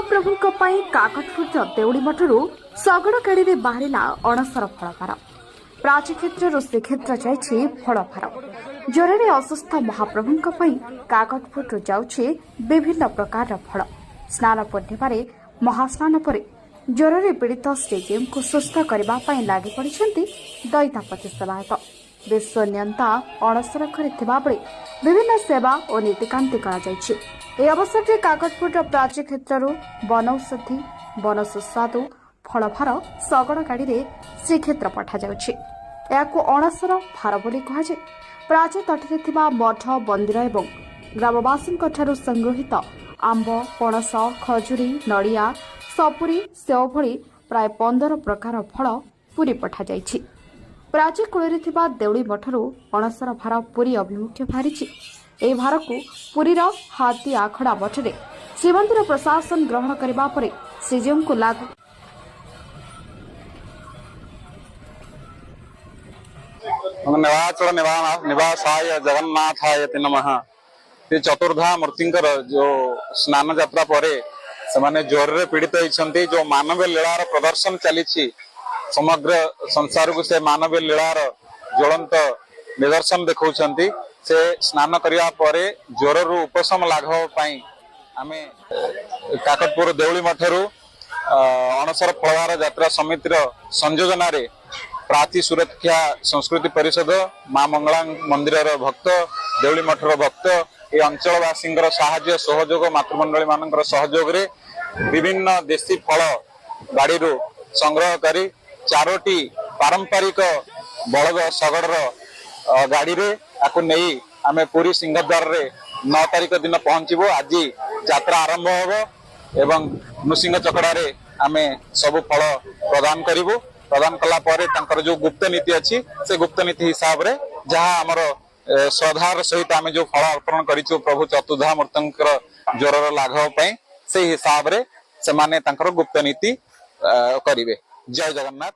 महाप्रभु काकटपुर देउड़ी मठरू शगड़ गाड़ी बाहला अणसर फलभार प्राची क्षेत्र श्रीक्षेत्र जाइछि फलभार ज्वर असुस्थ महाप्रभु काकटपुर जाउछि विभिन्न प्रकार फल स्नान पूर्णिमार महास्नान पर ज्वर पीड़ित श्रीजीव को सुस्थ करने लगी पड़ते दैतापति सेवायत विश्व नियंता अणसर बेले विभिन्न सेवा और नीतिकांति कर अवसर में काकटपुर प्राची क्षेत्र वनौषधि वन सुस्वादु फलभार शगड़ गाड़ी में श्रीक्षेत्र पठा अणसर भार बोली कहुए प्राची तटे मठ मंदिर और ग्रामवासी संगृहित आंब पणस खजुरी नड़िया सपुरी सेव भली प्राय 15 प्रकार फल पुरी पठा जाइछि। प्राची कूल देउड़ी मठरू अणसर भार पुरी अभिमुखे बाहरी ए भार को पुरीर हाथी आखड़ा मठरे श्रीमंदिर प्रशासन ग्रहण करने पर श्रीजीव को लागू निवाचल निवासाय जगन्नाथाय नमः। चतुर्धा मूर्तिंकर जो स्नान यात्रा पर से ज्वर रे पीड़ित होती जो मानवीय लीलार प्रदर्शन चली समग्र संसार को से मानवीय लीलार ज्वलंत निदर्शन देखा से स्नान करने पर ज्वर रु उपशम लाघव पाई आमे काकटपुर देउली मठरू अणसर फलभार यात्रा समितिर संयोजन प्राची सुरक्षा संस्कृति परिषद माँ मंगला मंदिर भक्त देउली मठर भक्त ये अंचलवासी साहाय्य सहयोग मातृमंडली मान सहयोग रे विभिन्न देशी फल गाड़ी संग्रह करी 4टी पारंपरिक बलद शगड़ गाड़ी रे आकु नहीं आमे पूरी सिंहद्वार रे 9 तारिख दिन पहुंचबो। आज यात्रा आरंभ होबो एवं नृसिंह चकड़ा रे आमे सब फल प्रदान करिवो। प्रदान कला परे तांकर जो गुप्त नीति अच्छी से गुप्त नीति हिसाब रे जहाँ आमर श्रद्धार सहित आमे जो फल अर्पण करिछु प्रभु चतुर्धा मूर्तिंकर ज्वर लाघव पई से हिसाब रे से माने तांकर गुप्त नीति करिवे। जय जगन्नाथ।